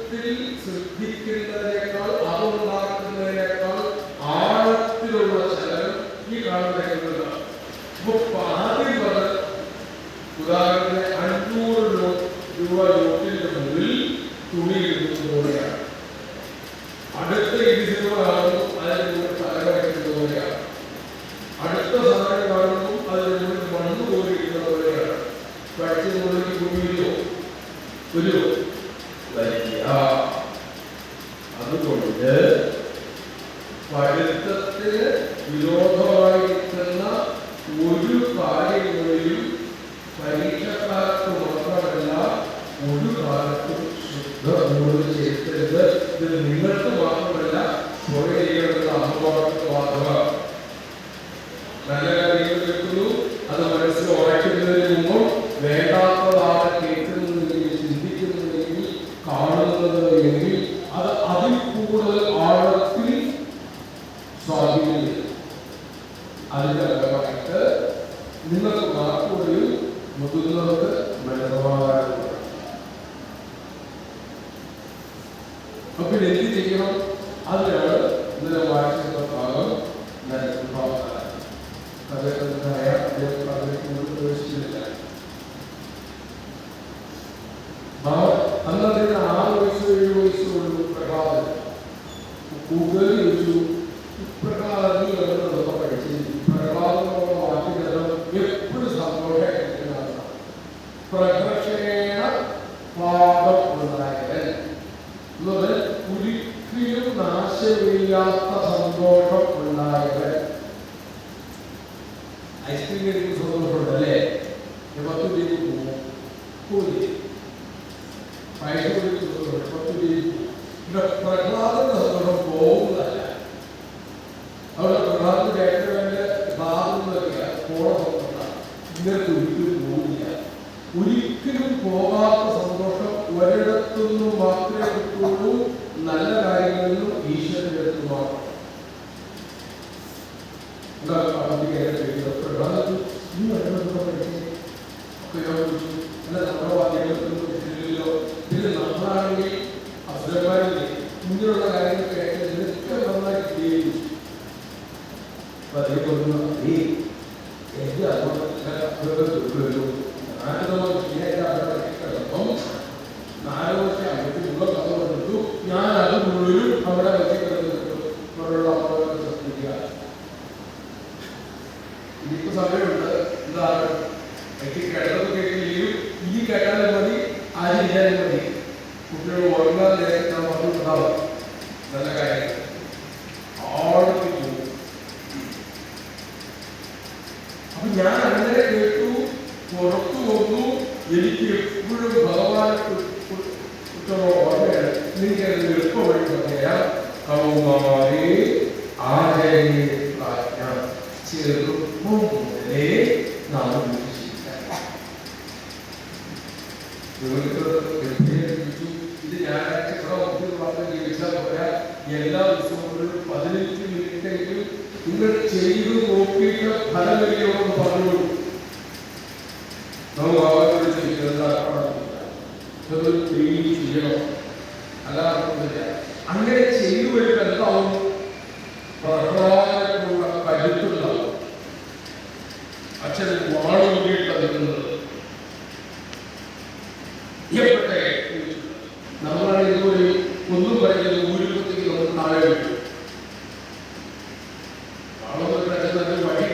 സൂക്ഷ്മത്തിൽ ശ്രദ്ധിക്കുന്നതിനേക്കാൾ അതുണ്ടാക്കുന്നതിനേക്കാൾ ആഴത്തിലുള്ള ചലനം ഈ കാണുന്ന രംഗങ്ങളാണ്. അപ്പൊ ആദ്യം പറഞ്ഞ ഉദാഹരണത്തിന് 500 രൂപ നോട്ടിന്റെ മുകളിൽ തുണി ഇടുന്നത് പോലെയാണ്. അടുത്ത സിനിമ കാണുന്നു, അതിന് മുകളിൽ തലവരയ്ക്കുന്നത് പോലെയാണ്. അടുത്ത സാധനം കാണുന്നു, അതിന് മുകളിൽ മണ്ണ് പോലിരിക്കുന്നത് പോലെയാണ്. പഠിച്ചത് മുകളിൽ തുണിയിലോ ഒരു വലിയ. അതുകൊണ്ട് പഠിത്തത്തിന് വിരോധമായിരിക്കുന്ന ഒരു കാര്യങ്ങളിലും പരീക്ഷക്കാർക്ക് മാത്രമല്ല ഒരു കാലത്തും ശുദ്ധ ചെയ്യരുത്. ഇത് നിങ്ങൾക്ക് മാത്രമല്ല കുറെ അഹ്വാനത്തിന് ബാധകമാണ്. നല്ല കാര്യങ്ങൾ കേൾക്കുന്നു, അത് മനസ്സിൽ ഉറയ്ക്കുന്നതിന് മുമ്പ് വേണ്ടാത്തതാണ് കേൾക്കുന്നതെങ്കിൽ, ചിന്തിക്കുന്നതെങ്കിൽ, കാണുന്നത് എങ്കിൽ അത് അതിൽ കൂടുതൽ ആഴത്തിൽ സ്വാധീനിക്കും. അതിന്റെ ഫലമായിട്ട് നിങ്ങൾക്ക് മാർക്കുകളിൽ മുതിർന്നവർക്ക് ബലമാകാറുണ്ട്. അപ്പൊ എന്ത് ചെയ്യണം? അതിനാണ് ഇന്നലെ വായിച്ചിരുന്ന ഭാഗം ഞാൻ പ്രവേശിച്ചില്ല. അന്നത്തെ 6 വയസ്സ് 7 വയസ്സുള്ള പ്രഭാതം കൂടുതൽ ചോദിച്ചു, ഇപ്രകാരം പഠിച്ച് പ്രഭാതത്തോടെ മാറ്റിക്കണം എപ്പോഴും സന്തോഷമായിരിക്കുന്നതാണ്. പ്രദർശന പാദം ഉണ്ടായവൻ എന്നത് ഒരിക്കലും നാശമില്ലാത്ത സന്തോഷം ഉണ്ടായവൻ. ഐസ്ക്രീം കഴിക്കുന്ന സന്തോഷമുണ്ടല്ലേ? 10 രൂപ പോയി പൈസ കൊടുക്കുന്ന സന്തോഷം 10 രൂപ. പ്രഹ്ലാദന്റെ സന്തോഷം പോകുന്നതല്ല. അവിടെ പ്രഹ്ലാദന്റെ ഏറ്റവും ഭാഗങ്ങളൊക്കെ പോണ സന്തോഷമാണ്. ഇന്നത്തെ ഒരിക്കലും പോകില്ല. ഒരിക്കലും പോകാത്ത സന്തോഷം ഒരിടത്തുനിന്നും മാത്രമേ കിട്ടുള്ളൂ. നല്ല കാര്യങ്ങളിലും ഈശ്വരന്റെ അടുത്ത് മാത്രം. നമ്മളാണെങ്കിൽ അസുരന്മാരില്ലേ മുന്നിലുള്ള കാര്യങ്ങൾ കേട്ടതൊക്കെ നന്നായി ചെയ്യും. ഞാൻ അത് മുഴുവനും അവിടെ ഇനിയിപ്പോ സമയമുണ്ട്. എന്താണ് എനിക്ക് കിടന്നത് കേൾക്കുകയും ഈ കേട്ടാലും മതി, ആരും ഇല്ലാലും മതി. കുട്ടികൾ ഉറങ്ങാൻ നേരത്തെ ഞാൻ പറഞ്ഞിട്ടുണ്ടാവും നല്ല കാര്യം ആഴത്തിൽ പോകും. അപ്പൊ ഞാൻ അങ്ങനെ കേട്ടു, പുറത്തു വന്നു. എനിക്ക് എപ്പോഴും ഭഗവാനെ കുറിച്ചുള്ള ഓർമ്മയാണ്. എനിക്കത് എളുപ്പമായി പറയാം. കൗമാരേ ആചാര്യ പ്രാജ്ഞ, ചെറുപ്പം മുതലേ നാം ഇത് ഞായറാഴ്ച ജീവിച്ചാൽ പറയാം. എല്ലാ ദിവസങ്ങളിലും 15 മിനിറ്റെങ്കിലും നിങ്ങൾ ചെയ്തു നോക്കിയിട്ട് ഫലമില്ലെന്ന് പറഞ്ഞോളൂ. നമുക്ക് അവരോട് ചെയ്യണം, അല്ലാതെ അങ്ങനെ ചെയ്തു വരുമ്പോൾ എന്താവും?